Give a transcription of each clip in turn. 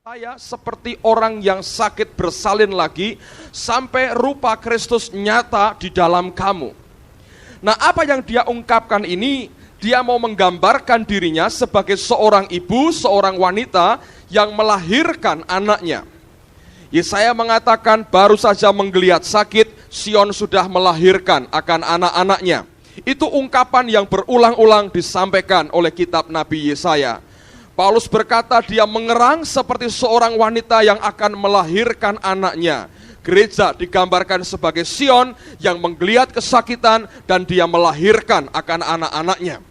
Saya seperti orang yang sakit bersalin lagi sampai rupa Kristus nyata di dalam kamu. Nah, apa yang dia ungkapkan ini, dia mau menggambarkan dirinya sebagai seorang ibu, seorang wanita yang melahirkan anaknya. Yesaya mengatakan baru saja menggeliat sakit, Sion sudah melahirkan akan anak-anaknya. Itu ungkapan yang berulang-ulang disampaikan oleh kitab Nabi Yesaya. Paulus berkata dia mengerang seperti seorang wanita yang akan melahirkan anaknya. Gereja digambarkan sebagai Sion yang menggeliat kesakitan dan dia melahirkan akan anak-anaknya.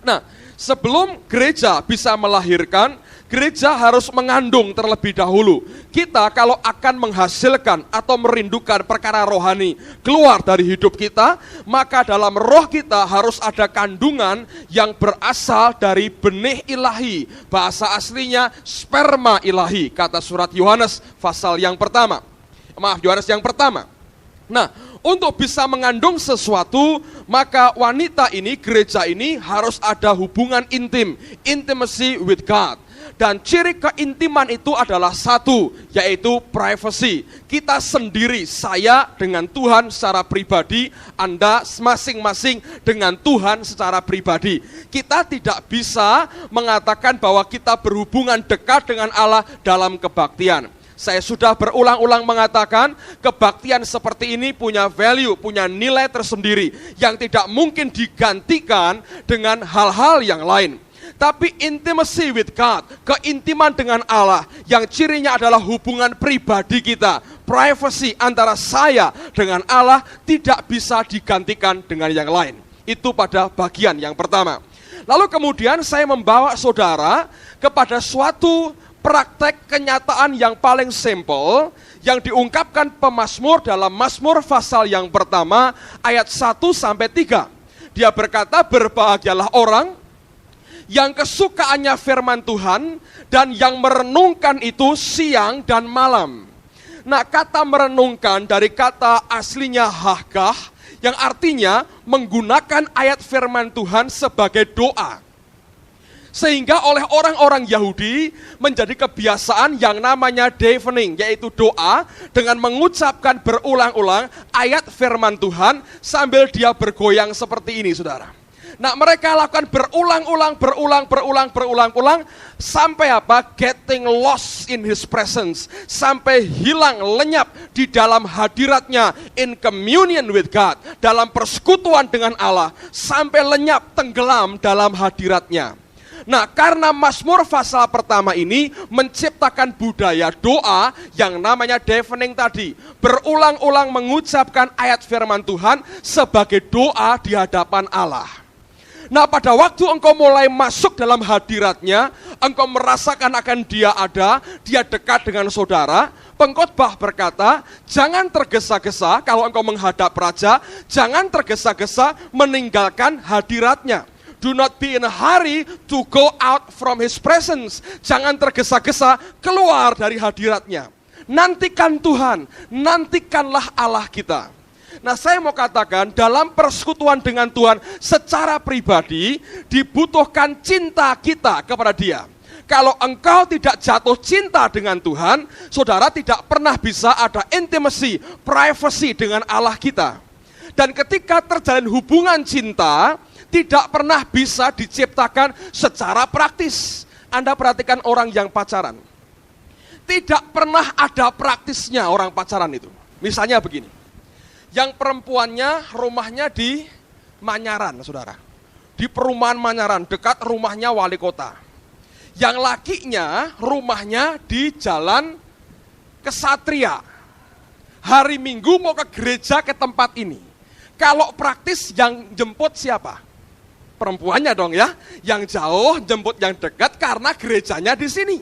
Nah, sebelum gereja bisa melahirkan, gereja harus mengandung terlebih dahulu. Kita kalau akan menghasilkan atau merindukan perkara rohani keluar dari hidup kita, maka dalam roh kita harus ada kandungan yang berasal dari benih ilahi. Bahasa aslinya sperma ilahi, kata surat Yohanes pasal yang pertama. Yohanes yang pertama. Nah, untuk bisa mengandung sesuatu, maka wanita ini, gereja ini harus ada hubungan intim, intimacy with God. Dan ciri keintiman itu adalah satu, yaitu privacy. Kita sendiri, saya dengan Tuhan secara pribadi, Anda masing-masing dengan Tuhan secara pribadi. Kita tidak bisa mengatakan bahwa kita berhubungan dekat dengan Allah dalam kebaktian. Saya sudah berulang-ulang mengatakan kebaktian seperti ini punya value, punya nilai tersendiri yang tidak mungkin digantikan dengan hal-hal yang lain. Tapi intimacy with God, keintiman dengan Allah yang cirinya adalah hubungan pribadi kita, privacy antara saya dengan Allah tidak bisa digantikan dengan yang lain. Itu pada bagian yang pertama. Lalu kemudian saya membawa saudara kepada suatu praktek kenyataan yang paling simpel yang diungkapkan pemazmur dalam Mazmur pasal yang pertama ayat 1-3. Dia berkata, berbahagialah orang yang kesukaannya firman Tuhan dan yang merenungkan itu siang dan malam. Nah, kata merenungkan dari kata aslinya hagah yang artinya menggunakan ayat firman Tuhan sebagai doa. Sehingga oleh orang-orang Yahudi menjadi kebiasaan yang namanya davening, yaitu doa dengan mengucapkan berulang-ulang ayat firman Tuhan sambil dia bergoyang seperti ini, saudara. Nah, mereka lakukan berulang sampai apa? Getting lost in his presence, sampai hilang lenyap di dalam hadiratnya, in communion with God, dalam persekutuan dengan Allah, sampai lenyap tenggelam dalam hadiratnya. Nah, karena Mazmur pasal pertama ini menciptakan budaya doa yang namanya davening tadi, berulang-ulang mengucapkan ayat firman Tuhan sebagai doa di hadapan Allah. Nah, pada waktu engkau mulai masuk dalam hadiratnya, engkau merasakan akan dia ada, dia dekat dengan saudara. Pengkhotbah berkata, jangan tergesa-gesa kalau engkau menghadap raja, jangan tergesa-gesa meninggalkan hadiratnya. Do not be in a hurry to go out from his presence. Jangan tergesa-gesa keluar dari hadiratnya. Nantikan Tuhan, nantikanlah Allah kita. Nah, saya mau katakan dalam persekutuan dengan Tuhan secara pribadi dibutuhkan cinta kita kepada Dia. Kalau engkau tidak jatuh cinta dengan Tuhan, saudara tidak pernah bisa ada intimacy, privacy dengan Allah kita. Dan ketika terjalin hubungan cinta, tidak pernah bisa diciptakan secara praktis. Anda perhatikan orang yang pacaran. Tidak pernah ada praktisnya orang pacaran itu. Misalnya begini. Yang perempuannya rumahnya di Manyaran, saudara. Di perumahan Manyaran, dekat rumahnya wali kota. Yang lakinya rumahnya di Jalan Kesatria. Hari Minggu mau ke gereja ke tempat ini. Kalau praktis yang jemput siapa? Perempuannya dong ya, yang jauh jemput yang dekat karena gerejanya di sini.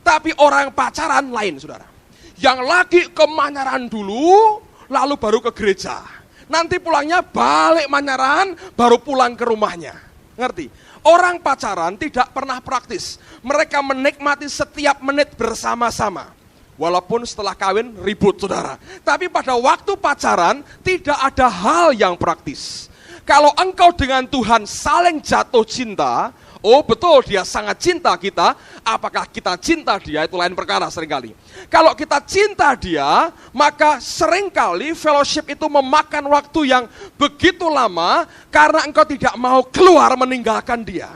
Tapi orang pacaran lain, saudara. Yang lagi ke Manyaran dulu, lalu baru ke gereja. Nanti pulangnya balik Manyaran, baru pulang ke rumahnya. Ngerti? Orang pacaran tidak pernah praktis. Mereka menikmati setiap menit bersama-sama. Walaupun setelah kawin ribut, saudara. Tapi pada waktu pacaran tidak ada hal yang praktis. Kalau engkau dengan Tuhan saling jatuh cinta, Oh betul, dia sangat cinta kita. Apakah kita cinta dia, itu lain perkara seringkali. Kalau kita cinta dia, maka seringkali fellowship itu memakan waktu yang begitu lama karena engkau tidak mau keluar meninggalkan dia.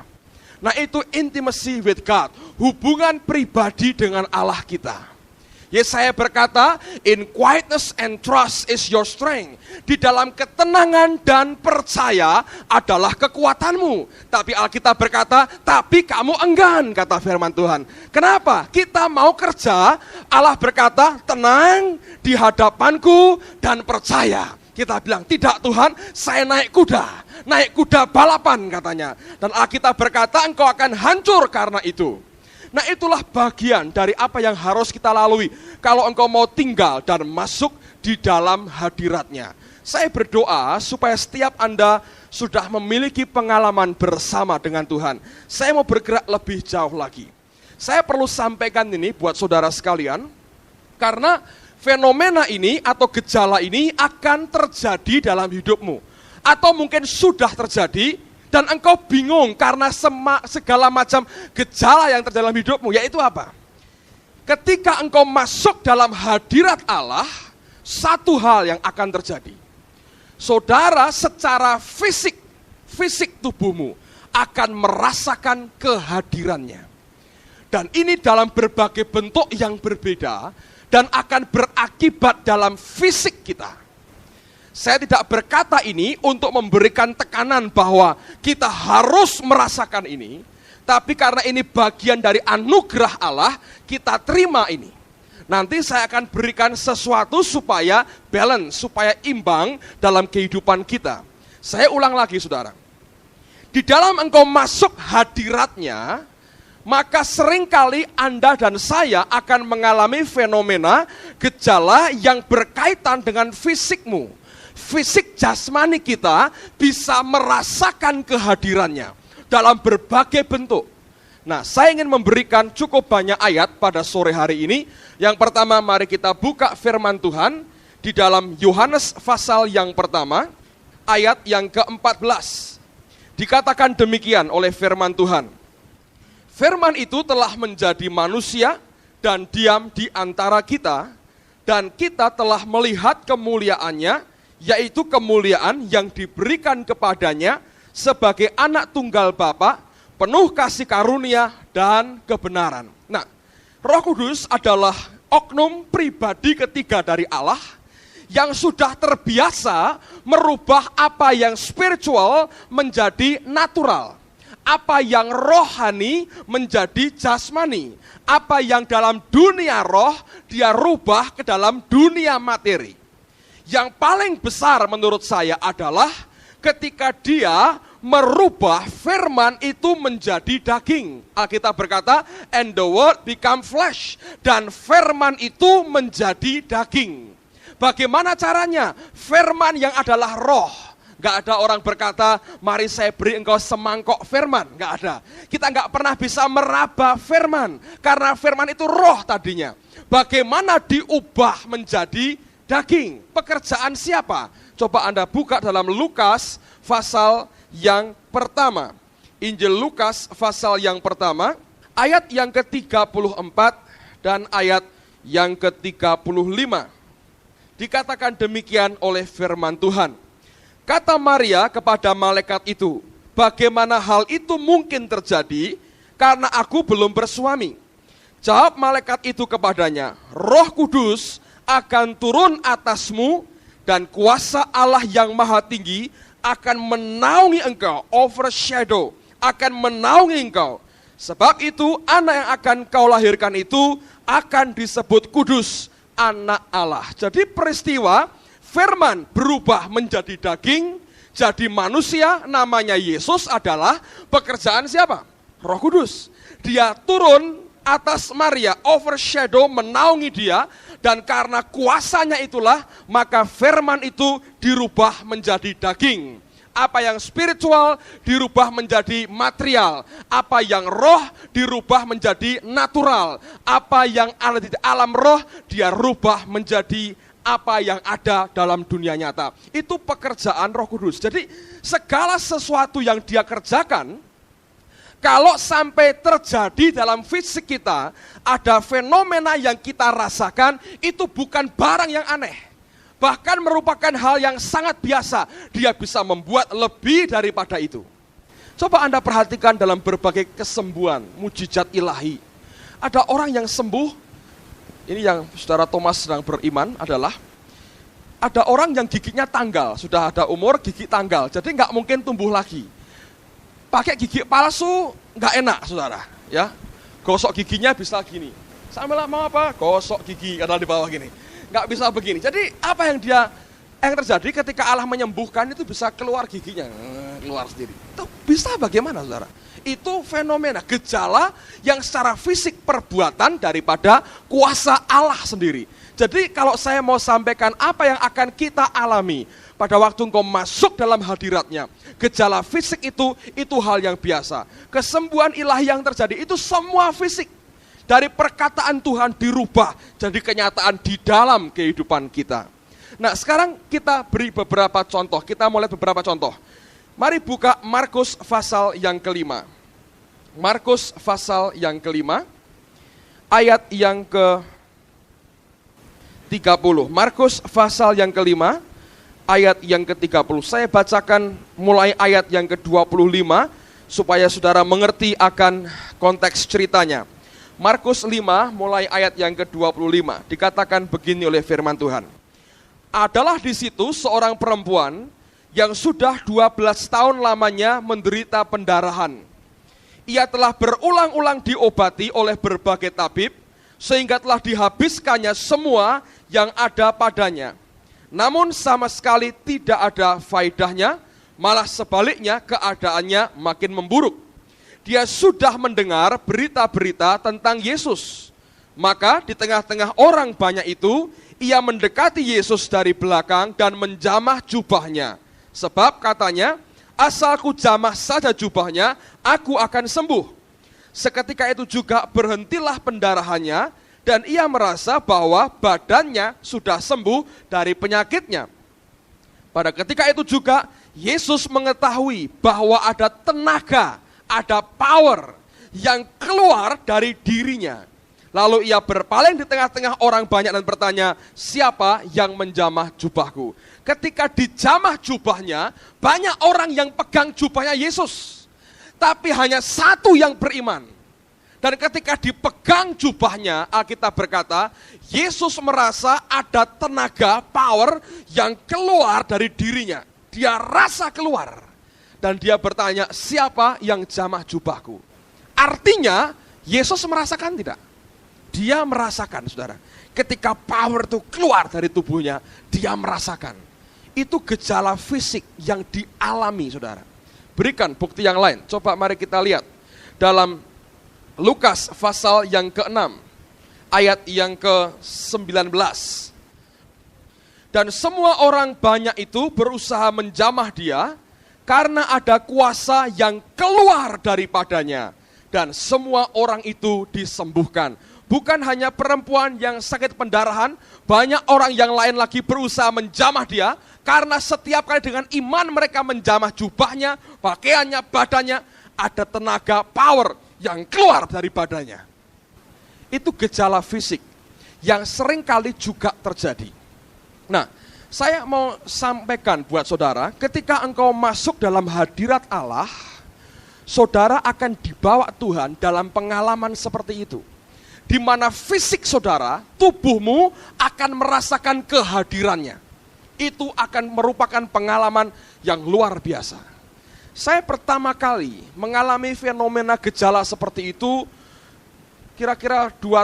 Nah itu intimacy with God, hubungan pribadi dengan Allah kita. Yesaya berkata, in quietness and trust is your strength. Di dalam ketenangan dan percaya adalah kekuatanmu. Tapi Alkitab berkata, tapi kamu enggan, kata firman Tuhan. Kenapa? Kita mau kerja, Allah berkata, tenang di hadapanku dan percaya. Kita bilang, tidak Tuhan, saya naik kuda balapan katanya. Dan Alkitab berkata, engkau akan hancur karena itu. Nah itulah bagian dari apa yang harus kita lalui kalau engkau mau tinggal dan masuk di dalam hadiratnya. Saya berdoa supaya setiap Anda sudah memiliki pengalaman bersama dengan Tuhan. Saya mau bergerak lebih jauh lagi. Saya perlu sampaikan ini buat saudara sekalian, karena fenomena ini atau gejala ini akan terjadi dalam hidupmu. Atau mungkin sudah terjadi, dan engkau bingung karena segala macam gejala yang terjadi dalam hidupmu, yaitu apa? Ketika engkau masuk dalam hadirat Allah, satu hal yang akan terjadi. Saudara secara fisik tubuhmu akan merasakan kehadirannya. Dan ini dalam berbagai bentuk yang berbeda dan akan berakibat dalam fisik kita. Saya tidak berkata ini untuk memberikan tekanan bahwa kita harus merasakan ini, tapi karena ini bagian dari anugerah Allah, kita terima ini. Nanti saya akan berikan sesuatu supaya balance, supaya imbang dalam kehidupan kita. Saya ulang lagi saudara. Di dalam engkau masuk hadiratnya, maka seringkali Anda dan saya akan mengalami fenomena gejala yang berkaitan dengan fisikmu. Fisik jasmani kita bisa merasakan kehadirannya dalam berbagai bentuk. Nah, saya ingin memberikan cukup banyak ayat pada sore hari ini. Yang pertama, mari kita buka firman Tuhan di dalam Yohanes pasal yang pertama, ayat yang ke-14. Dikatakan demikian oleh firman Tuhan. Firman itu telah menjadi manusia dan diam di antara kita, dan kita telah melihat kemuliaannya, yaitu kemuliaan yang diberikan kepadanya sebagai anak tunggal Bapa, penuh kasih karunia dan kebenaran. Nah, Roh Kudus adalah oknum pribadi ketiga dari Allah yang sudah terbiasa merubah apa yang spiritual menjadi natural. Apa yang rohani menjadi jasmani. Apa yang dalam dunia roh dia rubah ke dalam dunia materi. Yang paling besar menurut saya adalah ketika dia merubah firman itu menjadi daging. Alkitab berkata, and the word become flesh. Dan firman itu menjadi daging. Bagaimana caranya? Firman yang adalah roh. Gak ada orang berkata, mari saya beri engkau semangkok firman. Gak ada. Kita gak pernah bisa meraba firman. Karena firman itu roh tadinya. Bagaimana diubah menjadi daging? Pekerjaan siapa? Coba Anda buka dalam Lukas pasal yang pertama. Injil Lukas pasal yang pertama, ayat yang ke-34 dan ayat yang ke-35. Dikatakan demikian oleh firman Tuhan. Kata Maria kepada malaikat itu, bagaimana hal itu mungkin terjadi karena aku belum bersuami? Jawab malaikat itu kepadanya, Roh Kudus akan turun atasmu dan kuasa Allah yang maha tinggi akan menaungi engkau, overshadow, akan menaungi engkau. Sebab itu anak yang akan kau lahirkan itu akan disebut kudus, anak Allah. Jadi peristiwa firman berubah menjadi daging, jadi manusia, namanya Yesus adalah pekerjaan siapa? Roh Kudus. Dia turun atas Maria, overshadow, menaungi dia, dan karena kuasanya itulah, maka firman itu dirubah menjadi daging. Apa yang spiritual dirubah menjadi material. Apa yang roh dirubah menjadi natural. Apa yang ada di alam roh, dia rubah menjadi apa yang ada dalam dunia nyata. Itu pekerjaan Roh Kudus. Jadi segala sesuatu yang dia kerjakan, Kalau sampai terjadi dalam fisik kita, ada fenomena yang kita rasakan, itu bukan barang yang aneh. Bahkan merupakan hal yang sangat biasa. Dia bisa membuat lebih daripada itu. Coba Anda perhatikan dalam berbagai kesembuhan, mujizat ilahi. Ada orang yang sembuh, ini yang saudara Thomas sedang beriman adalah, ada orang yang giginya tanggal, sudah ada umur gigi tanggal, jadi nggak mungkin tumbuh lagi. Pakai gigi palsu nggak enak, saudara. Ya, gosok giginya bisa gini. Sambil mau apa? Gosok gigi karena di bawah gini. Nggak bisa begini. Jadi apa yang terjadi ketika Allah menyembuhkan itu bisa keluar giginya, keluar sendiri. Itu bisa bagaimana, saudara? Itu fenomena gejala yang secara fisik perbuatan daripada kuasa Allah sendiri. Jadi kalau saya mau sampaikan apa yang akan kita alami pada waktu engkau masuk dalam hadiratnya, gejala fisik itu hal yang biasa. Kesembuhan ilahi yang terjadi itu semua fisik. Dari perkataan Tuhan dirubah jadi kenyataan di dalam kehidupan kita. Nah, sekarang kita beri beberapa contoh. Kita mulai beberapa contoh. Mari buka Markus pasal yang kelima. Markus pasal yang kelima, ayat yang ke-30. Markus pasal yang kelima, ayat yang ke-30. Saya bacakan mulai ayat yang ke-25, supaya saudara mengerti akan konteks ceritanya. Markus 5, mulai ayat yang ke-25, dikatakan begini oleh firman Tuhan. Adalah di situ seorang perempuan yang sudah 12 tahun lamanya menderita pendarahan. Ia telah berulang-ulang diobati oleh berbagai tabib, sehingga telah dihabiskannya semua yang ada padanya. Namun sama sekali tidak ada faedahnya, malah sebaliknya keadaannya makin memburuk. Dia sudah mendengar berita-berita tentang Yesus. Maka di tengah-tengah orang banyak itu, ia mendekati Yesus dari belakang dan menjamah jubahnya. Sebab katanya, asal ku jamah saja jubahnya, aku akan sembuh. Seketika itu juga berhentilah pendarahannya, dan ia merasa bahwa badannya sudah sembuh dari penyakitnya. Pada ketika itu juga, Yesus mengetahui bahwa ada tenaga, ada power yang keluar dari dirinya. Lalu ia berpaling di tengah-tengah orang banyak dan bertanya, siapa yang menjamah jubahku? Ketika dijamah jubahnya, banyak orang yang pegang jubahnya Yesus. Tapi hanya satu yang beriman. Dan ketika dipegang jubahnya, Alkitab berkata, Yesus merasa ada tenaga, power yang keluar dari dirinya. Dia rasa keluar. Dan dia bertanya, siapa yang jamah jubahku? Artinya, Yesus merasakan tidak? Dia merasakan, saudara. Ketika power itu keluar dari tubuhnya, dia merasakan. Itu gejala fisik yang dialami, saudara. Berikan bukti yang lain. Coba mari kita lihat. Dalam Lukas pasal yang ke-6, ayat yang ke-19. Dan semua orang banyak itu berusaha menjamah dia, karena ada kuasa yang keluar daripadanya. Dan semua orang itu disembuhkan. Bukan hanya perempuan yang sakit pendarahan, banyak orang yang lain lagi berusaha menjamah dia, karena setiap kali dengan iman mereka menjamah jubahnya, pakaiannya, badannya, ada tenaga, power yang keluar dari badannya. Itu gejala fisik yang seringkali juga terjadi. Nah, saya mau sampaikan buat saudara, ketika engkau masuk dalam hadirat Allah, saudara akan dibawa Tuhan dalam pengalaman seperti itu. Di mana fisik saudara, tubuhmu akan merasakan kehadirannya. Itu akan merupakan pengalaman yang luar biasa. Saya pertama kali mengalami fenomena gejala seperti itu, kira-kira 2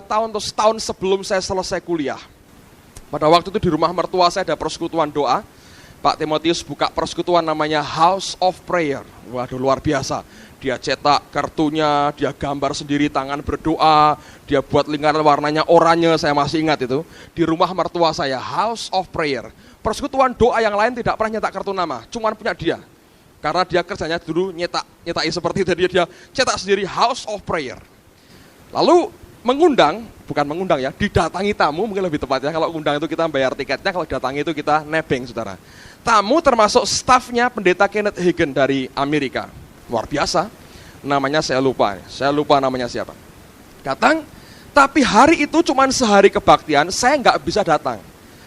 tahun atau setahun sebelum saya selesai kuliah. Pada waktu itu di rumah mertua saya ada persekutuan doa. Pak Timotius buka persekutuan namanya House of Prayer. Waduh, luar biasa. Dia cetak kartunya, dia gambar sendiri tangan berdoa, dia buat lingkaran warnanya oranye, saya masih ingat itu. Di rumah mertua saya, House of Prayer. Persekutuan doa yang lain tidak pernah nyetak kartu nama, cuma punya dia. Karena dia kerjanya dulu nyetaki seperti itu, dia cetak sendiri House of Prayer. Lalu didatangi tamu, mungkin lebih tepatnya, kalau undang itu kita bayar tiketnya, kalau datangi itu kita nebeng, saudara. Tamu termasuk stafnya pendeta Kenneth Hagin dari Amerika. Luar biasa. Namanya saya lupa namanya siapa. Datang, tapi hari itu cuma sehari kebaktian, saya nggak bisa datang.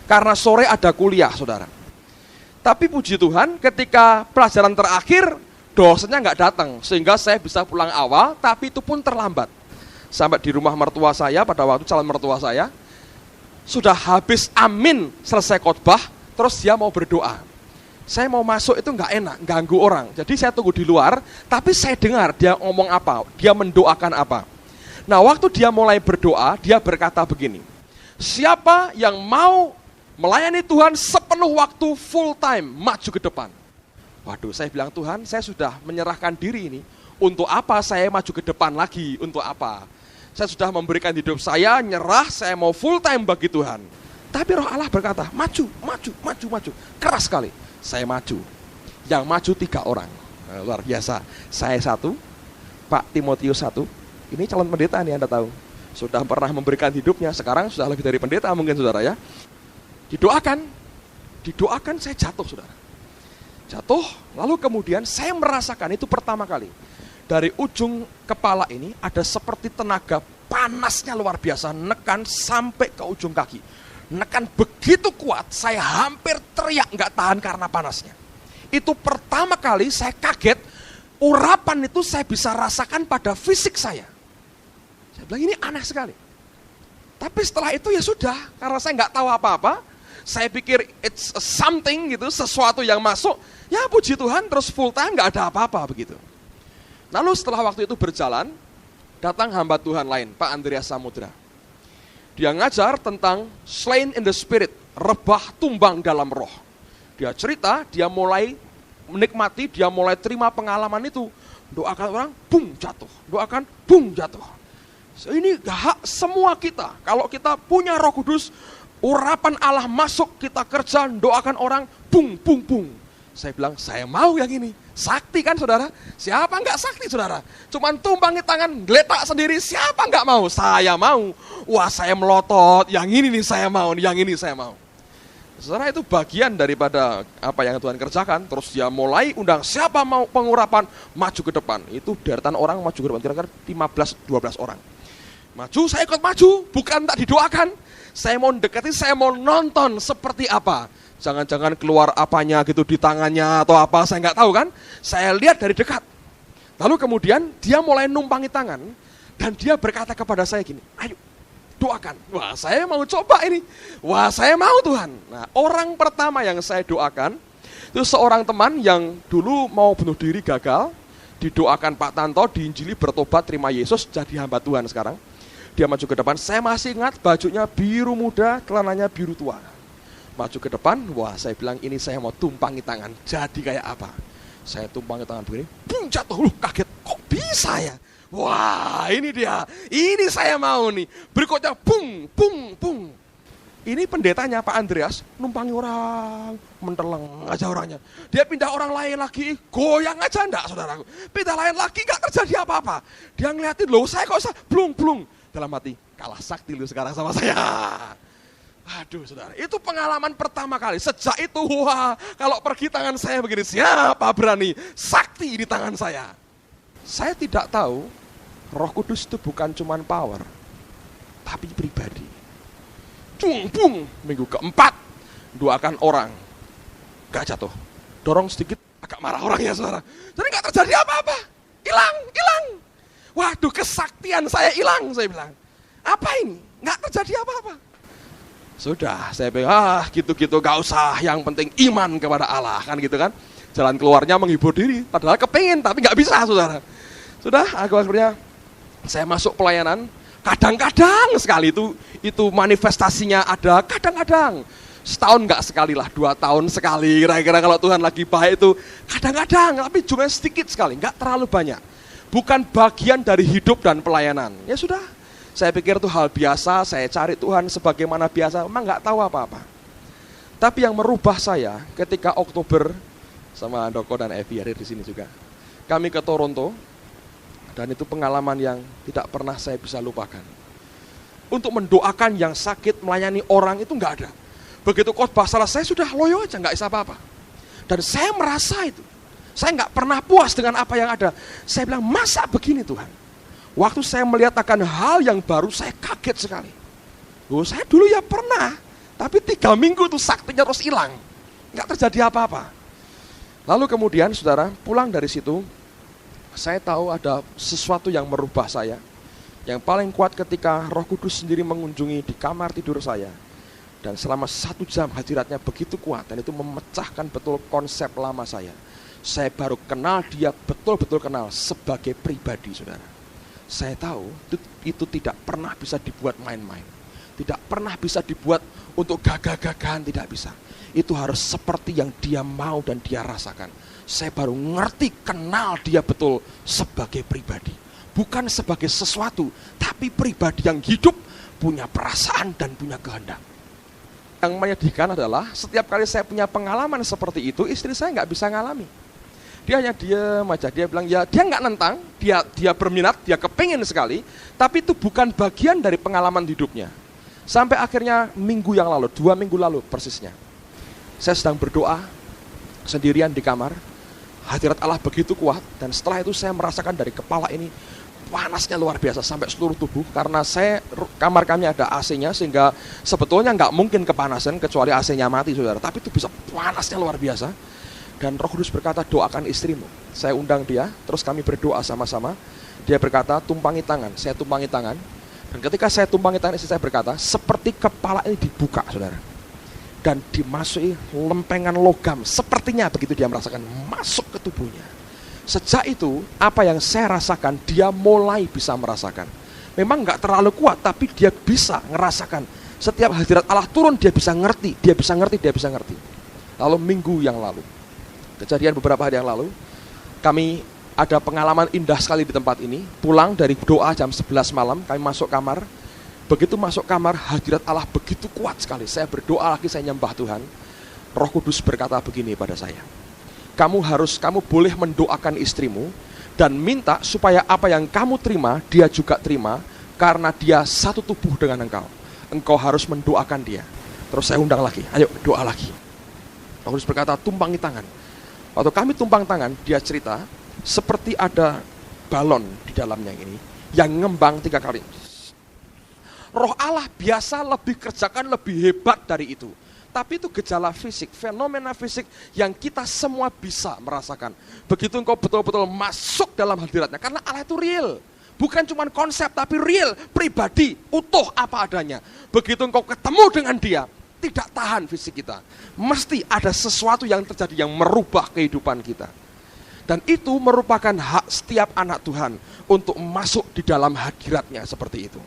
Karena sore ada kuliah, saudara. Tapi puji Tuhan, ketika pelajaran terakhir, dosennya nggak datang. Sehingga saya bisa pulang awal, tapi itu pun terlambat. Sampai di rumah mertua saya, pada waktu calon mertua saya, sudah habis amin selesai khotbah, terus dia mau berdoa. Saya mau masuk itu nggak enak, ganggu orang. Jadi saya tunggu di luar, tapi saya dengar dia ngomong apa, dia mendoakan apa. Nah, waktu dia mulai berdoa, dia berkata begini, siapa yang mau melayani Tuhan sepenuh waktu full time, maju ke depan. Waduh, saya bilang, Tuhan, saya sudah menyerahkan diri ini. Untuk apa saya maju ke depan lagi? Untuk apa? Saya sudah memberikan hidup saya, nyerah, saya mau full time bagi Tuhan. Tapi Roh Allah berkata, maju. Keras sekali. Saya maju. Yang maju 3 orang. Nah, luar biasa. Saya 1, Pak Timotius 1. Ini calon pendeta nih, Anda tahu. Sudah pernah memberikan hidupnya, sekarang sudah lebih dari pendeta mungkin, saudara ya. Didoakan saya jatuh, saudara. Jatuh, lalu kemudian saya merasakan itu pertama kali. Dari ujung kepala ini ada seperti tenaga panasnya luar biasa, nekan sampai ke ujung kaki. Nekan begitu kuat, saya hampir teriak nggak tahan karena panasnya. Itu pertama kali saya kaget, urapan itu saya bisa rasakan pada fisik saya. Saya bilang ini aneh sekali. Tapi setelah itu ya sudah, karena saya nggak tahu apa-apa, saya pikir it's something gitu, sesuatu yang masuk, ya puji Tuhan terus full time nggak ada apa-apa begitu. Lalu setelah waktu itu berjalan, datang hamba Tuhan lain, Pak Andreas Samudra. Dia ngajar tentang slain in the spirit, rebah tumbang dalam roh. Dia cerita, dia mulai menikmati, dia mulai terima pengalaman itu. Doakan orang, bung jatuh. Doakan, bung jatuh. Ini hak semua kita. Kalau kita punya Roh Kudus, urapan Allah masuk, kita kerja, doakan orang, bung. Saya bilang, saya mau yang ini. Sakti kan, saudara? Siapa nggak sakti, saudara? Cuman tumpangi tangan, geletak sendiri, siapa nggak mau? Saya mau. Wah, saya melotot, yang ini nih saya mau, yang ini saya mau. Saudara, itu bagian daripada apa yang Tuhan kerjakan. Terus dia mulai undang, siapa mau pengurapan, maju ke depan. Itu deretan orang maju ke depan, kira-kira 15-12 orang. Maju, saya ikut maju, bukan tak didoakan. Saya mau dekati, saya mau nonton seperti apa. Jangan-jangan keluar apanya gitu di tangannya atau apa, saya nggak tahu kan. Saya lihat dari dekat. Lalu kemudian dia mulai numpangi tangan dan dia berkata kepada saya gini, ayo doakan. Wah, saya mau coba ini. Wah, saya mau Tuhan. Nah, orang pertama yang saya doakan itu seorang teman yang dulu mau bunuh diri gagal. Didoakan Pak Tanto, diinjili, bertobat, terima Yesus, jadi hamba Tuhan sekarang. Dia maju ke depan, saya masih ingat bajunya biru muda, celananya biru tua. Maju ke depan, wah saya bilang ini saya mau tumpangi tangan, jadi kayak apa? Saya tumpangi tangan begini, bung jatuh, kaget, kok bisa ya? Wah ini dia, ini saya mau nih. Berikutnya, bung. Ini pendetanya Pak Andreas, numpangi orang, menteleng aja orangnya. Dia pindah orang lain lagi, goyang aja enggak saudaraku. Pindah lain lagi, enggak terjadi apa-apa. Dia ngeliatin, loh saya kok blung. Dalam hati, kalah sakti lu sekarang sama saya. Aduh saudara, itu pengalaman pertama kali. Sejak itu, wah kalau pergi tangan saya begini, siapa berani? Sakti di tangan saya. Saya tidak tahu, Roh Kudus itu bukan cuma power, tapi pribadi. Bung, minggu keempat, doakan orang, gak jatuh. Dorong sedikit, agak marah orangnya saudara. Jadi gak terjadi apa-apa, hilang. Waduh kesaktian saya hilang, saya bilang. Apa ini? Gak terjadi apa-apa. Sudah, saya bilang, gitu-gitu gak usah, yang penting iman kepada Allah, kan gitu kan. Jalan keluarnya menghibur diri, padahal kepengen, tapi gak bisa, saudara. Sudah, akhirnya saya masuk pelayanan, kadang-kadang sekali itu manifestasinya ada, kadang-kadang. Setahun gak sekali lah, 2 tahun sekali, kira-kira kalau Tuhan lagi baik itu, kadang-kadang, tapi jumlahnya sedikit sekali, gak terlalu banyak. Bukan bagian dari hidup dan pelayanan, ya sudah. Saya pikir itu hal biasa, saya cari Tuhan sebagaimana biasa, memang nggak tahu apa-apa. Tapi yang merubah saya ketika Oktober, sama Doko dan Evi ada di sini juga. Kami ke Toronto, dan itu pengalaman yang tidak pernah saya bisa lupakan. Untuk mendoakan yang sakit, melayani orang itu nggak ada. Begitu khotbah selesai, sudah loyo aja, nggak bisa apa-apa. Dan saya merasa itu. Saya nggak pernah puas dengan apa yang ada. Saya bilang, masa begini Tuhan? Waktu saya melihat akan hal yang baru, saya kaget sekali. Saya dulu ya pernah, tapi 3 minggu tuh saktinya terus hilang. Nggak terjadi apa-apa. Lalu kemudian saudara, pulang dari situ, saya tahu ada sesuatu yang merubah saya. Yang paling kuat ketika Roh Kudus sendiri mengunjungi di kamar tidur saya. Dan selama 1 jam hadiratnya begitu kuat, dan itu memecahkan betul konsep lama saya. Saya baru kenal dia, betul-betul kenal sebagai pribadi, saudara. Saya tahu itu tidak pernah bisa dibuat main-main. Tidak pernah bisa dibuat untuk gagah-gagahan, tidak bisa. Itu harus seperti yang dia mau dan dia rasakan. Saya baru ngerti, kenal dia betul sebagai pribadi. Bukan sebagai sesuatu, tapi pribadi yang hidup, punya perasaan dan punya kehendak. Yang menyedihkan adalah setiap kali saya punya pengalaman seperti itu, istri saya nggak bisa ngalami. Dia hanya diam aja, dia bilang ya dia nggak nentang, dia berminat, dia kepingin sekali, tapi itu bukan bagian dari pengalaman hidupnya. Sampai akhirnya minggu yang lalu, 2 minggu lalu persisnya, saya sedang berdoa sendirian di kamar, hadirat Allah begitu kuat, dan setelah itu saya merasakan dari kepala ini panasnya luar biasa sampai seluruh tubuh, karena kamar kami ada AC-nya, sehingga sebetulnya nggak mungkin kepanasan kecuali AC-nya mati, saudara, tapi itu bisa panasnya luar biasa. Dan Roh Kudus berkata, doakan istrimu. Saya undang dia, terus kami berdoa sama-sama. Dia berkata, tumpangi tangan. Saya tumpangi tangan. Dan ketika saya tumpangi tangan, istri saya berkata, seperti kepala ini dibuka, saudara. Dan dimasuki lempengan logam. Sepertinya begitu dia merasakan, masuk ke tubuhnya. Sejak itu, apa yang saya rasakan, dia mulai bisa merasakan. Memang nggak terlalu kuat, tapi dia bisa ngerasakan. Setiap hadirat Allah turun, dia bisa ngerti, dia bisa ngerti, dia bisa ngerti. Lalu minggu yang lalu, kejadian beberapa hari yang lalu, kami ada pengalaman indah sekali di tempat ini. Pulang dari doa jam 11 malam, kami masuk kamar. Begitu masuk kamar, hadirat Allah begitu kuat sekali. Saya berdoa lagi, saya nyembah Tuhan. Roh Kudus berkata begini pada saya, kamu boleh mendoakan istrimu dan minta supaya apa yang kamu terima, dia juga terima, karena dia satu tubuh dengan engkau. Engkau harus mendoakan dia. Terus saya undang lagi, ayo doa lagi. Roh Kudus berkata, tumpangi tangan. Waktu kami tumpang tangan, dia cerita seperti ada balon di dalamnya ini yang ngembang 3 kali. Roh Allah biasa kerjakan lebih hebat dari itu. Tapi itu gejala fisik, fenomena fisik yang kita semua bisa merasakan. Begitu engkau betul-betul masuk dalam hadiratnya, karena Allah itu real. Bukan cuma konsep, tapi real, pribadi, utuh apa adanya. Begitu engkau ketemu dengan dia, tidak tahan fisik kita. Mesti ada sesuatu yang terjadi yang merubah kehidupan kita. Dan itu merupakan hak setiap anak Tuhan untuk masuk di dalam hadiratnya seperti itu.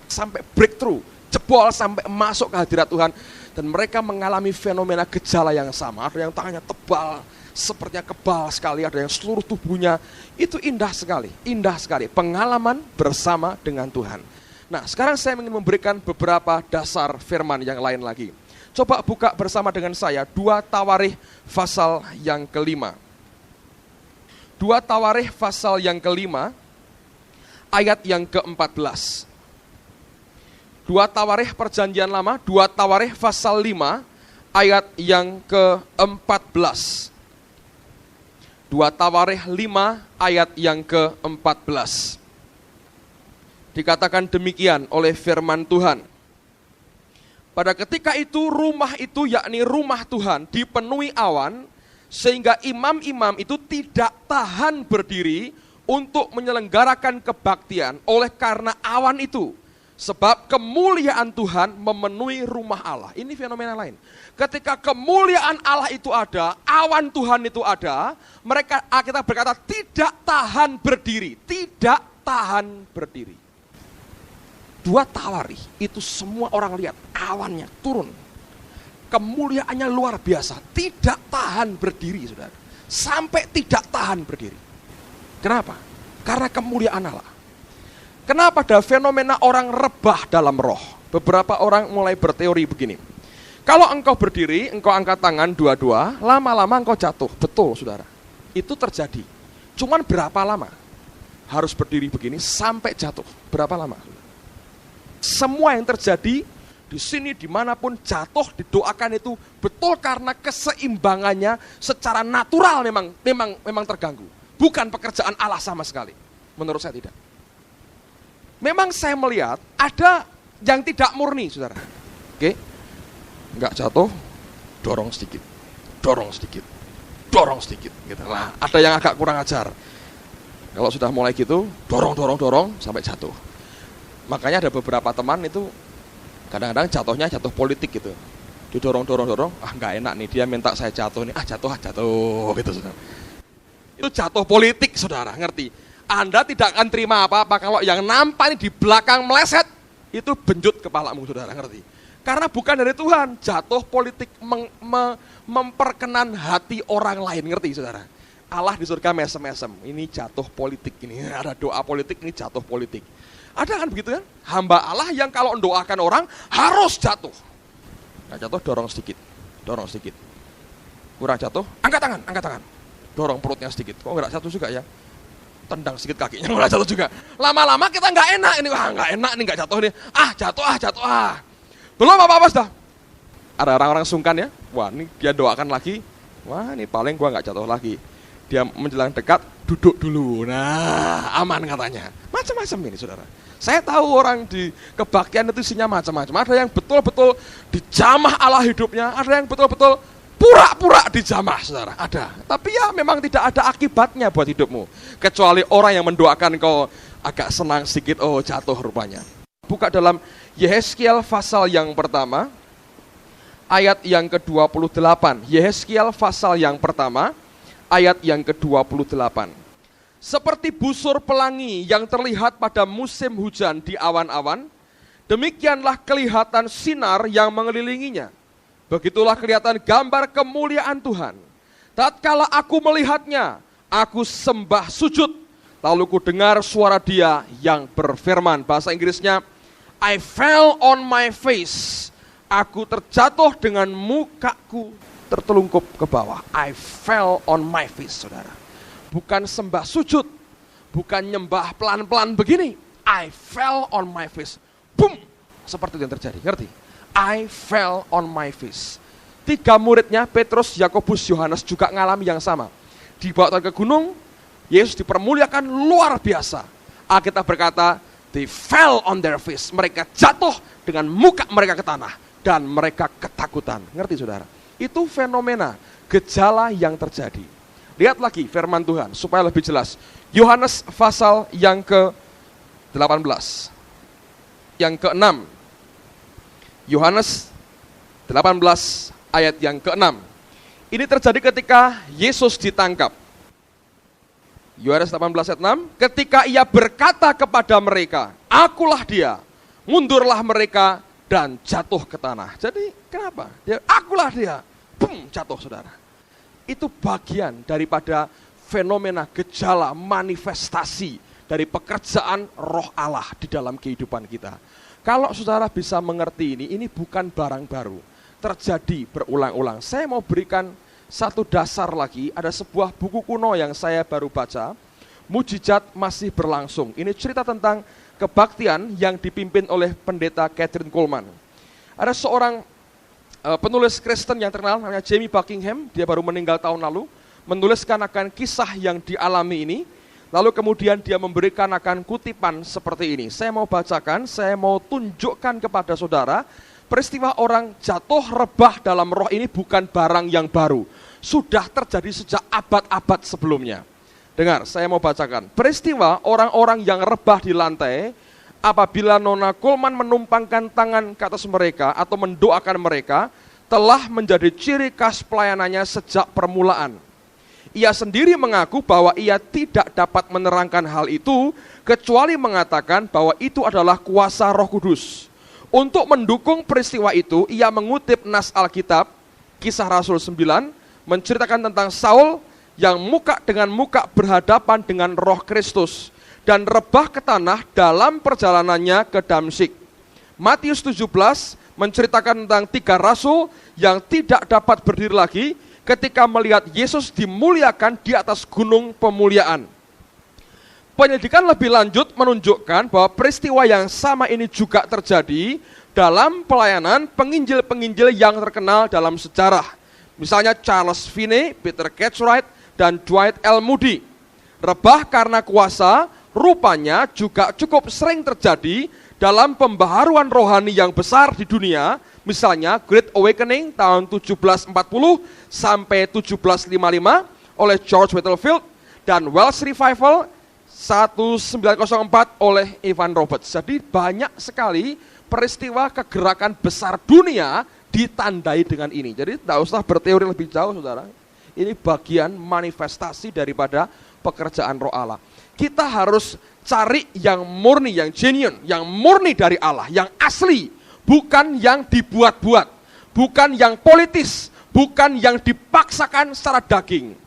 Sampai breakthrough, jebol sampai masuk ke hadirat Tuhan. Dan mereka mengalami fenomena gejala yang sama. Ada yang tangannya tebal, sepertinya kebal sekali. Ada yang seluruh tubuhnya. Itu indah sekali, indah sekali. Pengalaman bersama dengan Tuhan. Nah, sekarang saya ingin memberikan beberapa dasar firman yang lain lagi. Coba buka bersama dengan saya 2 Tawarikh pasal yang ke-5. 2 Tawarikh pasal yang ke-5 ayat yang ke-14. 2 Tawarikh perjanjian lama, 2 Tawarikh pasal 5 ayat yang ke-14. 2 Tawarikh 5 ayat yang ke-14. Dikatakan demikian oleh firman Tuhan. Pada ketika itu rumah itu, yakni rumah Tuhan, dipenuhi awan, sehingga imam-imam itu tidak tahan berdiri untuk menyelenggarakan kebaktian oleh karena awan itu. Sebab kemuliaan Tuhan memenuhi rumah Allah. Ini fenomena lain. Ketika kemuliaan Allah itu ada, awan Tuhan itu ada, mereka, kita berkata tidak tahan berdiri, tidak tahan berdiri. 2 Tawarikh itu semua orang lihat awannya turun, kemuliaannya luar biasa, tidak tahan berdiri, saudara, sampai tidak tahan berdiri. Kenapa? Karena kemuliaan Allah. Kenapa ada fenomena orang rebah dalam roh? Beberapa orang mulai berteori begini, kalau engkau berdiri, engkau angkat tangan dua-dua, lama-lama engkau jatuh. Betul, saudara, itu terjadi. Cuman berapa lama harus berdiri begini sampai jatuh? Berapa lama? Semua yang terjadi di sini, dimanapun jatuh didoakan itu betul karena keseimbangannya secara natural memang terganggu. Bukan pekerjaan Allah sama sekali. Menurut saya tidak. Memang saya melihat ada yang tidak murni, saudara. Oke, nggak jatuh, dorong sedikit, dorong sedikit, dorong sedikit. Gitu lah. Ada yang agak kurang ajar. Kalau sudah mulai gitu, dorong sampai jatuh. Makanya ada beberapa teman itu kadang-kadang jatuhnya jatuh politik gitu. Didorong, nggak enak nih, dia minta saya jatuh nih, jatuh gitu, saudara. Itu jatuh politik, saudara, ngerti? Anda tidak akan terima apa-apa kalau yang nampak ini di belakang meleset, itu benjut kepalamu, saudara, ngerti? Karena bukan dari Tuhan, jatuh politik memperkenan hati orang lain, ngerti, saudara? Allah di surga mesem-mesem, ini jatuh politik, ini ada doa politik, ini jatuh politik. Ada kan begitu kan? Hamba Allah yang kalau mendoakan orang harus jatuh. Nggak jatuh, dorong sedikit. Kurang jatuh, angkat tangan. Dorong perutnya sedikit. Kok nggak jatuh juga ya? Tendang sedikit kakinya, nggak jatuh juga. Lama-lama kita nggak enak ini. Nggak enak nih, nggak jatuh nih. Jatuh. Belum apa-apa sudah. Ada orang-orang sungkan ya. Wah, ini dia doakan lagi. Wah, ini paling gua nggak jatuh lagi. Dia menjelang dekat, duduk dulu. Nah, aman katanya. Macam-macam ini, saudara. Saya tahu orang di kebaktian itu isinya macam-macam. Ada yang betul-betul dijamah Allah hidupnya, ada yang betul-betul pura-pura dijamah, saudara. Ada. Tapi ya memang tidak ada akibatnya buat hidupmu. Kecuali orang yang mendoakan kau agak senang sedikit, jatuh rupanya. Buka dalam Yehezkiel pasal yang pertama, ayat yang ke-28. Yehezkiel pasal yang pertama, ayat yang ke-28. Seperti busur pelangi yang terlihat pada musim hujan di awan-awan, demikianlah kelihatan sinar yang mengelilinginya. Begitulah kelihatan gambar kemuliaan Tuhan. Tatkala aku melihatnya, aku sembah sujud, lalu ku dengar suara Dia yang berfirman. Bahasa Inggrisnya, I fell on my face. Aku terjatuh dengan mukaku tertelungkup ke bawah. I fell on my face, saudara. Bukan sembah sujud, bukan nyembah pelan-pelan begini. I fell on my face. Boom! Seperti itu yang terjadi, ngerti? I fell on my face. 3 muridnya, Petrus, Yakobus, Yohanes juga ngalami yang sama. Dibawa ke gunung, Yesus dipermuliakan luar biasa. Alkitab berkata, they fell on their face. Mereka jatuh dengan muka mereka ke tanah. Dan mereka ketakutan. Ngerti, saudara? Itu fenomena, gejala yang terjadi. Lihat lagi firman Tuhan supaya lebih jelas. Yohanes pasal yang ke-18. Yang ke-6. Yohanes 18 ayat yang ke-6. Ini terjadi ketika Yesus ditangkap. Yohanes 18 ayat 6. Ketika ia berkata kepada mereka, akulah Dia, mundurlah mereka dan jatuh ke tanah. Jadi kenapa? Akulah Dia. Boom, jatuh, saudara. Itu bagian daripada fenomena gejala manifestasi dari pekerjaan roh Allah di dalam kehidupan kita. Kalau saudara bisa mengerti ini bukan barang baru, terjadi berulang-ulang. Saya mau berikan satu dasar lagi, ada sebuah buku kuno yang saya baru baca, Mujizat Masih Berlangsung. Ini cerita tentang kebaktian yang dipimpin oleh pendeta Kathryn Kuhlman. Ada seorang penulis Kristen yang terkenal namanya Jamie Buckingham, dia baru meninggal tahun lalu, menuliskan akan kisah yang dialami ini, lalu kemudian dia memberikan akan kutipan seperti ini. Saya mau bacakan, saya mau tunjukkan kepada saudara, peristiwa orang jatuh rebah dalam roh ini bukan barang yang baru, sudah terjadi sejak abad-abad sebelumnya. Dengar, saya mau bacakan, peristiwa orang-orang yang rebah di lantai, apabila Nona Kuhlman menumpangkan tangan ke atas mereka atau mendoakan mereka, telah menjadi ciri khas pelayanannya sejak permulaan. Ia sendiri mengaku bahwa ia tidak dapat menerangkan hal itu, kecuali mengatakan bahwa itu adalah kuasa Roh Kudus. Untuk mendukung peristiwa itu, ia mengutip nas Alkitab, Kisah Rasul 9, menceritakan tentang Saul yang muka dengan muka berhadapan dengan Roh Kristus, dan rebah ke tanah dalam perjalanannya ke Damsyik. Matius 17 menceritakan tentang 3 rasul yang tidak dapat berdiri lagi ketika melihat Yesus dimuliakan di atas gunung pemuliaan. Penyelidikan lebih lanjut menunjukkan bahwa peristiwa yang sama ini juga terjadi dalam pelayanan penginjil-penginjil yang terkenal dalam sejarah. Misalnya Charles Finney, Peter Cartwright, dan Dwight L. Moody. Rebah karena kuasa rupanya juga cukup sering terjadi dalam pembaharuan rohani yang besar di dunia. Misalnya Great Awakening tahun 1740 sampai 1755 oleh George Whitefield, dan Welsh Revival 1904 oleh Evan Roberts. Jadi banyak sekali peristiwa kegerakan besar dunia ditandai dengan ini. Jadi tidak usah berteori lebih jauh, saudara. Ini bagian manifestasi daripada pekerjaan Roh Allah. Kita harus cari yang murni, yang genuine, yang murni dari Allah, yang asli, bukan yang dibuat-buat, bukan yang politis, bukan yang dipaksakan secara daging.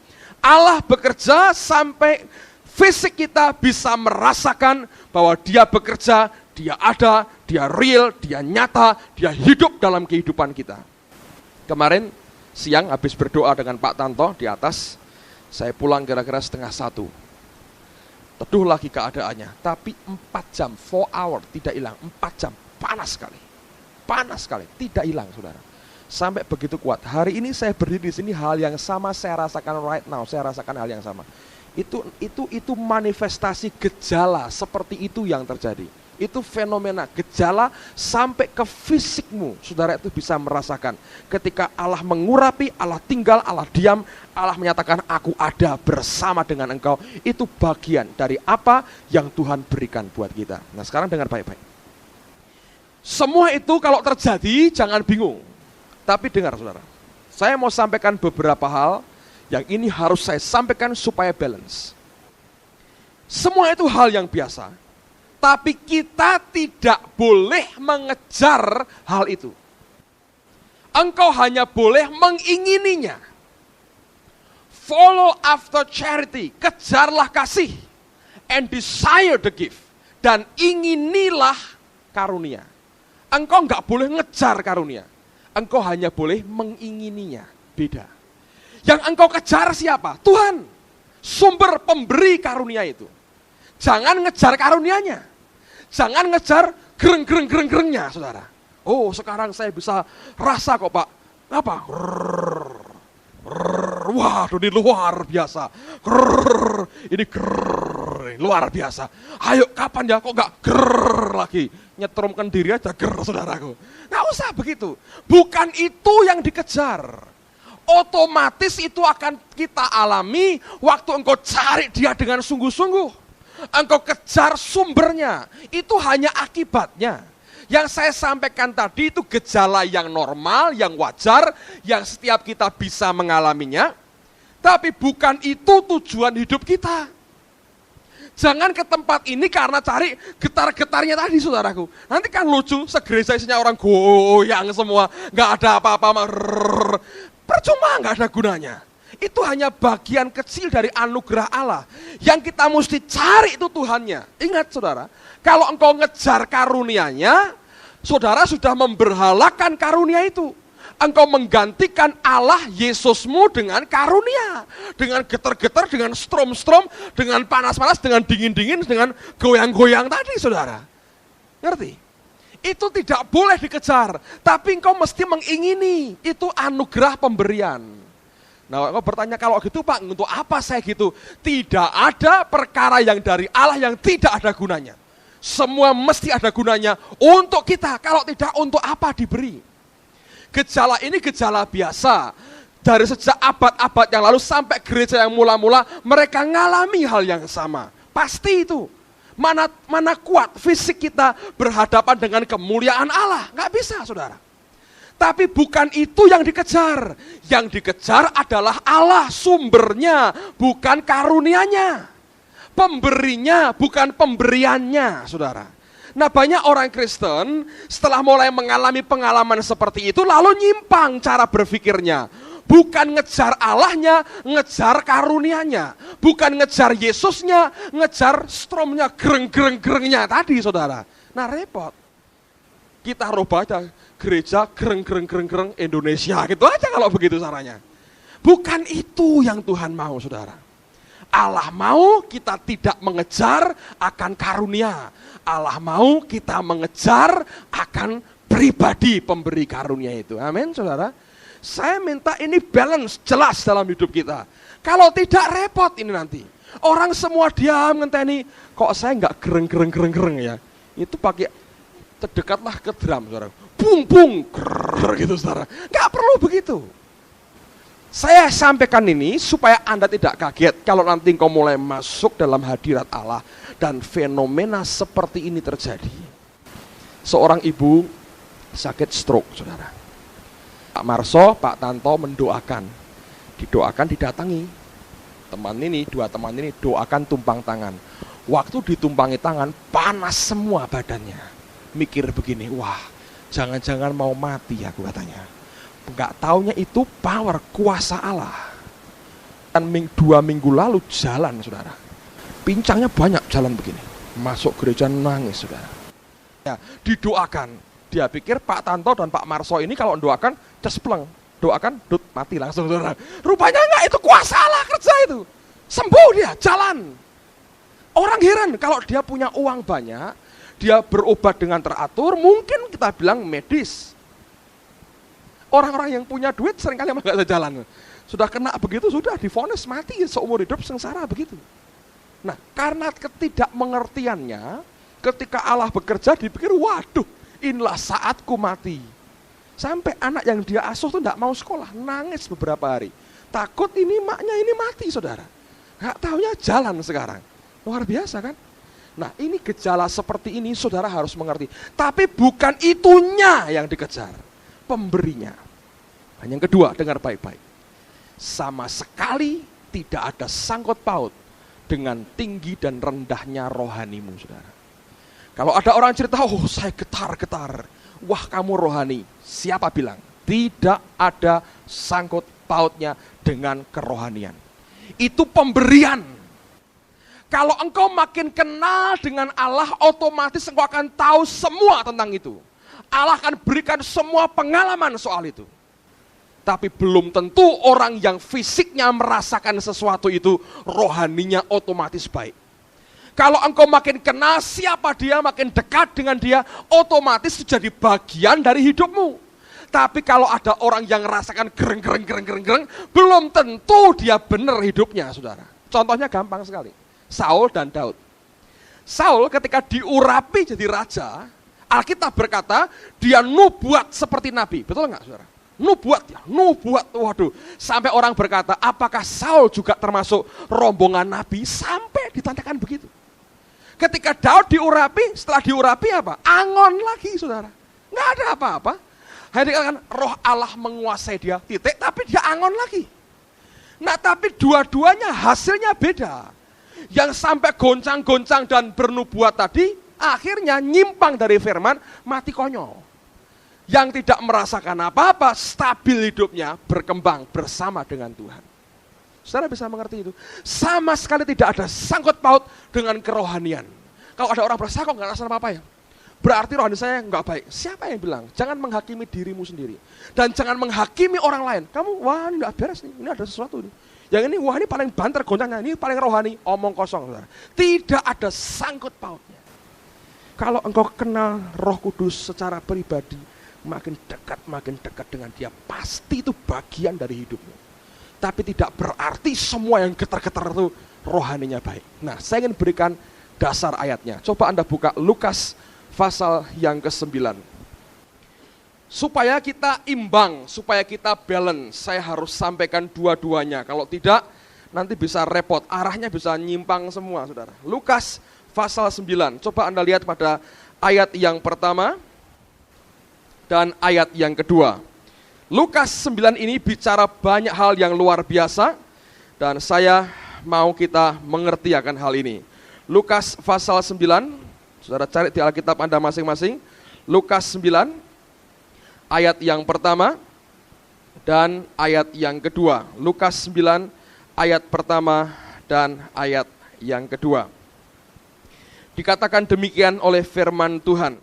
Allah bekerja sampai fisik kita bisa merasakan bahwa Dia bekerja, Dia ada, Dia real, Dia nyata, Dia hidup dalam kehidupan kita. Kemarin siang habis berdoa dengan Pak Tanto di atas, saya pulang kira-kira 12:30. Teduh lagi keadaannya, tapi 4 jam, 4 hour, tidak hilang, 4 jam, panas sekali, tidak hilang, saudara. Sampai begitu kuat. Hari ini saya berdiri di sini, hal yang sama saya rasakan right now, saya rasakan hal yang sama. Itu manifestasi gejala seperti itu yang terjadi. Itu fenomena gejala sampai ke fisikmu, saudara itu bisa merasakan. Ketika Allah mengurapi, Allah tinggal, Allah diam, Allah menyatakan aku ada bersama dengan engkau. Itu bagian dari apa yang Tuhan berikan buat kita. Nah sekarang dengar baik-baik. Semua itu kalau terjadi jangan bingung. Tapi dengar saudara, saya mau sampaikan beberapa hal yang ini harus saya sampaikan supaya balance. Semua itu hal yang biasa, tapi kita tidak boleh mengejar hal itu. Engkau hanya boleh mengingininya. Follow after charity, kejarlah kasih, and desire the gift, dan inginilah karunia. Engkau enggak boleh ngejar karunia. Engkau hanya boleh mengingininya, beda. Yang engkau kejar siapa? Tuhan, sumber pemberi karunia itu. Jangan ngejar karunianya. Jangan ngejar gereng-gerengnya, saudara. Oh, sekarang saya bisa rasa kok, Pak. Apa? Wah, ini luar biasa. Ini luar biasa. Ayo, kapan ya? Kok nggak lagi? Nyetrumkan diri aja saudaraku. Nggak usah begitu. Bukan itu yang dikejar. Otomatis itu akan kita alami waktu engkau cari Dia dengan sungguh-sungguh. Engkau kejar sumbernya. Itu hanya akibatnya. Yang saya sampaikan tadi itu gejala yang normal, yang wajar, yang setiap kita bisa mengalaminya. Tapi bukan itu tujuan hidup kita. Jangan ke tempat ini karena cari getar-getarnya tadi, saudaraku. Nanti kan lucu, segereja isinya orang goyang semua, nggak ada apa-apa, percuma, nggak ada gunanya. Itu hanya bagian kecil dari anugerah Allah. Yang kita mesti cari itu Tuhannya. Ingat saudara, kalau engkau ngejar karunianya, saudara sudah memberhalakan karunia itu. Engkau menggantikan Allah Yesusmu dengan karunia. Dengan getar-getar, dengan strom-strom, dengan panas-panas, dengan dingin-dingin, dengan goyang-goyang tadi, saudara. Ngerti? Itu tidak boleh dikejar. Tapi engkau mesti mengingini. Itu anugerah pemberian. Nah, engkau bertanya, kalau gitu Pak, untuk apa saya gitu? Tidak ada perkara yang dari Allah yang tidak ada gunanya. Semua mesti ada gunanya untuk kita. Kalau tidak, untuk apa diberi? Gejala ini gejala biasa. Dari sejak abad-abad yang lalu sampai gereja yang mula-mula, mereka ngalami hal yang sama. Pasti itu. Mana kuat fisik kita berhadapan dengan kemuliaan Allah. Nggak bisa, saudara. Tapi bukan itu yang dikejar. Yang dikejar adalah Allah sumbernya, bukan karunianya. Pemberinya, bukan pemberiannya, saudara. Nah banyak orang Kristen setelah mulai mengalami pengalaman seperti itu lalu nyimpang cara berpikirnya. Bukan ngejar Allahnya, ngejar karunianya. Bukan ngejar Yesusnya, ngejar stromnya, gereng-gereng-gerengnya tadi saudara. Nah repot. Kita rubah aja gereja gereng-gereng-gereng Indonesia gitu aja kalau begitu caranya. Bukan itu yang Tuhan mau saudara. Allah mau kita tidak mengejar akan karunia. Allah mau kita mengejar akan pribadi pemberi karunia itu. Amin, saudara. Saya minta ini balance jelas dalam hidup kita. Kalau tidak repot ini nanti. Orang semua diam ngenteni, kok saya nggak gereng ya. Itu pakai terdekatlah ke drum, saudara. Bung bung gitu, saudara. Nggak perlu begitu. Saya sampaikan ini supaya Anda tidak kaget kalau nanti engkau mulai masuk dalam hadirat Allah dan fenomena seperti ini terjadi. Seorang ibu sakit stroke, saudara. Pak Marso, Pak Tanto mendoakan. Didoakan, didatangi. Dua teman ini doakan tumpang tangan. Waktu ditumpangi tangan, panas semua badannya. Mikir begini, wah, jangan-jangan mau mati aku katanya. Enggak taunya itu power, kuasa Allah. Dan 2 minggu lalu jalan, saudara. Pincangnya banyak jalan begini. Masuk gereja nangis, saudara. Ya, didoakan. Dia pikir Pak Tanto dan Pak Marso ini kalau doakan, cespleng. Doakan, mati langsung, saudara. Rupanya enggak, itu kuasa Allah kerja itu. Sembuh dia, jalan. Orang heran, kalau dia punya uang banyak, dia berobat dengan teratur, mungkin kita bilang medis. Orang-orang yang punya duit seringkali enggak bisa jalan. Sudah kena begitu, sudah divonis mati, seumur hidup sengsara begitu. Nah, karena ketidakmengertiannya, ketika Allah bekerja, dipikir, waduh, inilah saatku mati. Sampai anak yang dia asuh tuh enggak mau sekolah, nangis beberapa hari. Takut ini maknya ini mati, saudara. Enggak taunya jalan sekarang. Luar biasa kan? Nah, ini gejala seperti ini saudara harus mengerti. Tapi bukan itunya yang dikejar, pemberinya. Dan yang kedua, dengar baik-baik. Sama sekali tidak ada sangkut paut dengan tinggi dan rendahnya rohanimu, saudara. Kalau ada orang cerita, oh saya getar-getar. Wah kamu rohani. Siapa bilang? Tidak ada sangkut pautnya dengan kerohanian. Itu pemberian. Kalau engkau makin kenal dengan Allah, otomatis engkau akan tahu semua tentang itu. Allah akan berikan semua pengalaman soal itu. Tapi belum tentu orang yang fisiknya merasakan sesuatu itu, rohaninya otomatis baik. Kalau engkau makin kenal siapa dia, makin dekat dengan dia, otomatis jadi bagian dari hidupmu. Tapi kalau ada orang yang rasakan gereng, belum tentu dia benar hidupnya, saudara. Contohnya gampang sekali. Saul dan Daud. Saul ketika diurapi jadi raja, Alkitab berkata dia nubuat seperti nabi. Betul nggak, saudara? Nubuat ya, nubuat. Waduh, sampai orang berkata, apakah Saul juga termasuk rombongan nabi? Sampai ditanyakan begitu. Ketika Daud diurapi, setelah diurapi apa? Angon lagi, saudara. Nggak ada apa-apa. Hanya dikatakan roh Allah menguasai dia, titik, tapi dia angon lagi. Nah, tapi dua-duanya hasilnya beda. Yang sampai goncang-goncang dan bernubuat tadi, akhirnya nyimpang dari firman, mati konyol. Yang tidak merasakan apa-apa, stabil hidupnya, berkembang bersama dengan Tuhan. Saudara bisa mengerti itu? Sama sekali tidak ada sangkut paut dengan kerohanian. Kalau ada orang berasa, kok nggak rasa apa-apa ya? Berarti rohani saya nggak baik. Siapa yang bilang? Jangan menghakimi dirimu sendiri. Dan jangan menghakimi orang lain. Kamu, wah ini nggak beres nih, ini ada sesuatu nih. Yang ini, wah ini paling banter goncangnya, ini paling rohani. Omong kosong, saudara. Tidak ada sangkut pautnya. Kalau engkau kenal Roh Kudus secara pribadi, makin dekat dengan dia, pasti itu bagian dari hidupmu. Tapi tidak berarti semua yang getar-getar itu rohaninya baik. Nah, saya ingin berikan dasar ayatnya. Coba Anda buka Lukas pasal yang ke-9. Supaya kita imbang, supaya kita balance, saya harus sampaikan dua-duanya. Kalau tidak, nanti bisa repot, arahnya bisa nyimpang semua, saudara. Lukas pasal 9, coba Anda lihat pada ayat yang pertama dan ayat yang kedua. Lukas 9 ini bicara banyak hal yang luar biasa, dan saya mau kita mengerti akan hal ini. Lukas pasal 9, saudara cari di Alkitab Anda masing-masing. Lukas 9, ayat yang pertama dan ayat yang kedua. Lukas 9, ayat pertama dan ayat yang kedua. Dikatakan demikian oleh firman Tuhan.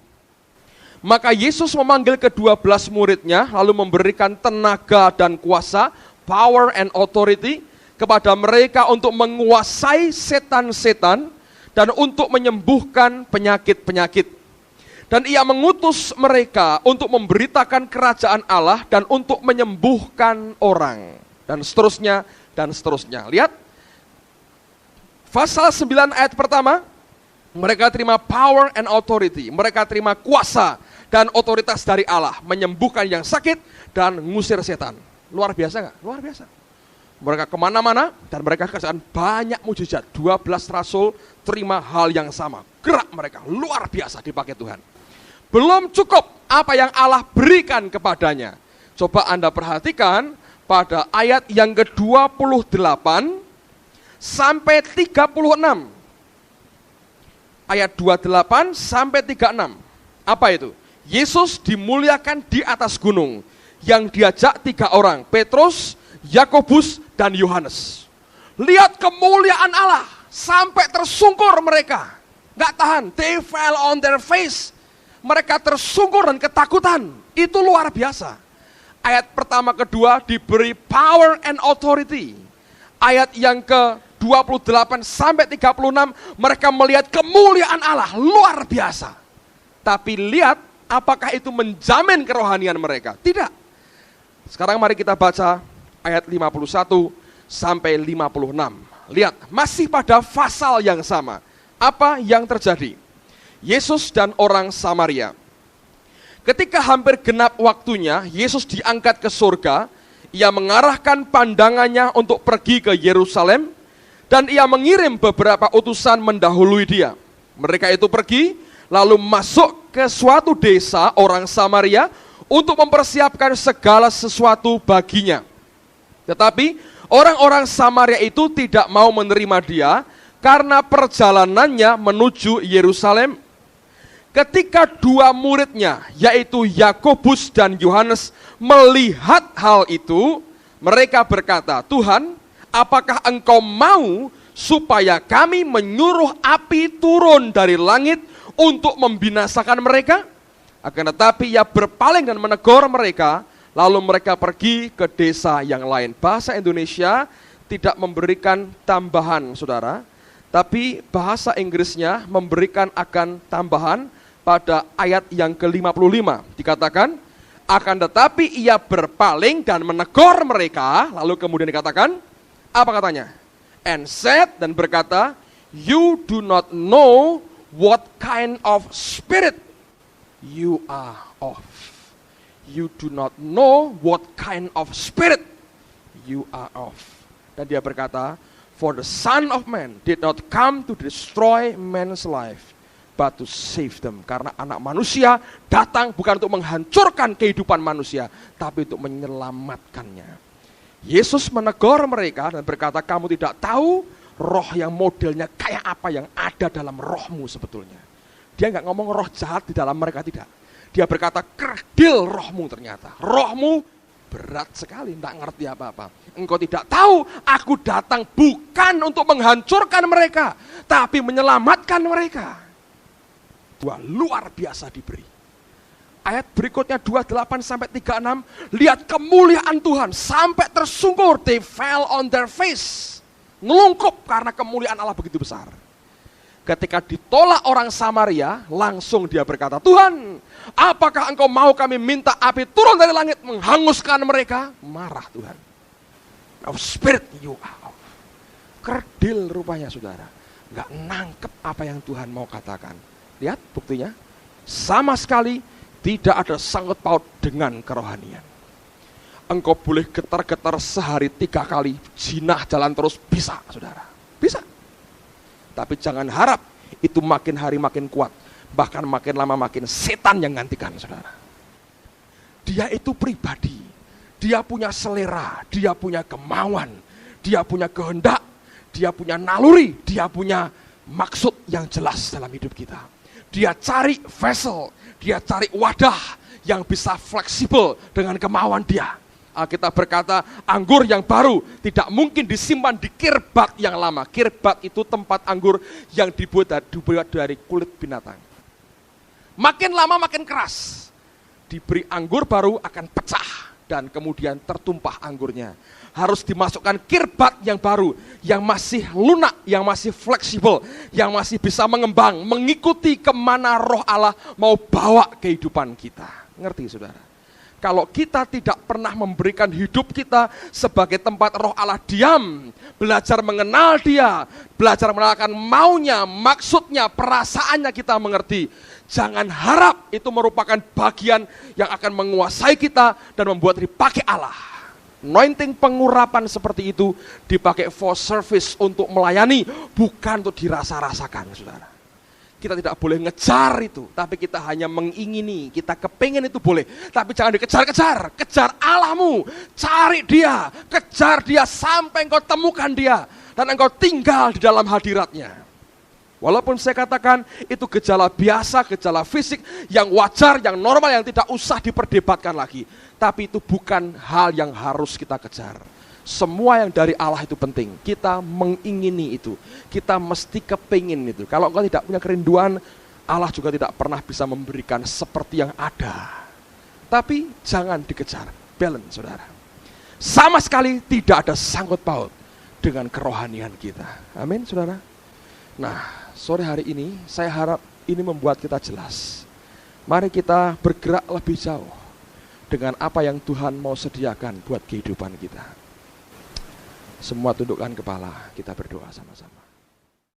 Maka Yesus memanggil ke-12 muridnya, lalu memberikan tenaga dan kuasa, power and authority, kepada mereka untuk menguasai setan-setan, dan untuk menyembuhkan penyakit-penyakit. Dan ia mengutus mereka untuk memberitakan kerajaan Allah dan untuk menyembuhkan orang. Dan seterusnya, dan seterusnya. Lihat, pasal 9 ayat pertama, mereka terima power and authority. Mereka terima kuasa dan otoritas dari Allah. Menyembuhkan yang sakit dan ngusir setan. Luar biasa nggak? Luar biasa. Mereka kemana-mana dan mereka kerjakan banyak mujizat. 12 rasul terima hal yang sama. Gerak mereka, luar biasa dipakai Tuhan. Belum cukup apa yang Allah berikan kepadanya. Coba Anda perhatikan pada ayat yang ke-28 sampai 36. Ayat 28 sampai 36. Apa itu? Yesus dimuliakan di atas gunung. Yang diajak 3 orang, Petrus, Yakobus, dan Yohanes. Lihat kemuliaan Allah, sampai tersungkur mereka. Gak tahan, they fell on their face. Mereka tersungkur dan ketakutan. Itu luar biasa. Ayat pertama kedua diberi power and authority. Ayat yang ke-28 sampai 36 mereka melihat kemuliaan Allah luar biasa. Tapi lihat apakah itu menjamin kerohanian mereka? Tidak. Sekarang mari kita baca ayat 51 sampai 56. Lihat, masih pada pasal yang sama. Apa yang terjadi? Yesus dan orang Samaria. Ketika hampir genap waktunya, Yesus diangkat ke surga. Ia mengarahkan pandangannya untuk pergi ke Yerusalem. Dan ia mengirim beberapa utusan mendahului dia. Mereka itu pergi, lalu masuk ke suatu desa orang Samaria untuk mempersiapkan segala sesuatu baginya. Tetapi orang-orang Samaria itu tidak mau menerima dia karena perjalanannya menuju Yerusalem. Ketika 2 muridnya, yaitu Yakobus dan Yohanes, melihat hal itu, mereka berkata, "Tuhan, apakah engkau mau supaya kami menyuruh api turun dari langit untuk membinasakan mereka?" Akan tetapi ia berpaling dan menegur mereka, lalu mereka pergi ke desa yang lain. Bahasa Indonesia tidak memberikan tambahan, saudara, tapi bahasa Inggrisnya memberikan akan tambahan pada ayat yang ke-55. Dikatakan, akan tetapi ia berpaling dan menegur mereka, lalu kemudian dikatakan, apa katanya? And said, dan berkata, "You do not know what kind of spirit you are of." You do not know what kind of spirit you are of. Dan dia berkata, "For the Son of Man did not come to destroy man's life, but to save them." Karena anak manusia datang bukan untuk menghancurkan kehidupan manusia, tapi untuk menyelamatkannya. Yesus menegur mereka dan berkata, "Kamu tidak tahu roh yang modelnya kayak apa yang ada dalam rohmu sebetulnya." Dia nggak ngomong roh jahat di dalam mereka, tidak. Dia berkata, kerdil rohmu ternyata. Rohmu berat sekali, tidak ngerti apa-apa. Engkau tidak tahu, aku datang bukan untuk menghancurkan mereka, tapi menyelamatkan mereka. Wah, luar biasa diberi. Ayat berikutnya 28 sampai 36, lihat kemuliaan Tuhan sampai tersungkur, they fell on their face. Ngelungkup karena kemuliaan Allah begitu besar. Ketika ditolak orang Samaria, langsung dia berkata, "Tuhan, apakah engkau mau kami minta api turun dari langit menghanguskan mereka?" Marah Tuhan. Of spirit you are. Kerdil rupanya saudara. Nggak nangkep apa yang Tuhan mau katakan. Lihat buktinya. Sama sekali tidak ada sangkut paut dengan kerohanian. Engkau boleh getar-getar sehari 3 kali, jinah jalan terus, bisa saudara. Bisa. Tapi jangan harap itu makin hari makin kuat. Bahkan makin lama makin setan yang gantikan saudara. Dia itu pribadi. Dia punya selera, dia punya kemauan, dia punya kehendak, dia punya naluri, dia punya maksud yang jelas dalam hidup kita. Dia cari vessel, dia cari wadah yang bisa fleksibel dengan kemauan dia. Alkitab berkata, anggur yang baru tidak mungkin disimpan di kirbat yang lama. Kirbat itu tempat anggur yang dibuat dari kulit binatang. Makin lama makin keras. Diberi anggur baru akan pecah. dan kemudian tertumpah anggurnya. Harus dimasukkan kirbat yang baru, yang masih lunak, yang masih fleksibel, yang masih bisa mengembang, mengikuti kemana roh Allah mau bawa kehidupan kita. Ngerti saudara? Kalau kita tidak pernah memberikan hidup kita sebagai tempat roh Allah diam, belajar mengenal dia, belajar mengenalkan maunya, maksudnya, perasaannya kita mengerti. Jangan harap itu merupakan bagian yang akan menguasai kita dan membuat dipakai Allah. Anointing pengurapan seperti itu dipakai for service, untuk melayani, bukan untuk dirasa-rasakan, saudara. Kita tidak boleh ngejar itu, tapi kita hanya mengingini, kita kepingin itu boleh. Tapi jangan dikejar-kejar, kejar Allahmu, cari dia, kejar dia sampai engkau temukan dia, dan engkau tinggal di dalam hadiratnya. Walaupun saya katakan itu gejala biasa, gejala fisik yang wajar, yang normal, yang tidak usah diperdebatkan lagi. Tapi itu bukan hal yang harus kita kejar. Semua yang dari Allah itu penting. Kita mengingini itu. Kita mesti kepingin itu. Kalau engkau tidak punya kerinduan, Allah juga tidak pernah bisa memberikan seperti yang ada. Tapi jangan dikejar. Balance, saudara. Sama sekali tidak ada sangkut paut dengan kerohanian kita. Amin, saudara. Nah, sore hari ini saya harap ini membuat kita jelas. Mari kita bergerak lebih jauh dengan apa yang Tuhan mau sediakan buat kehidupan kita. Semua tundukkan kepala, kita berdoa sama-sama.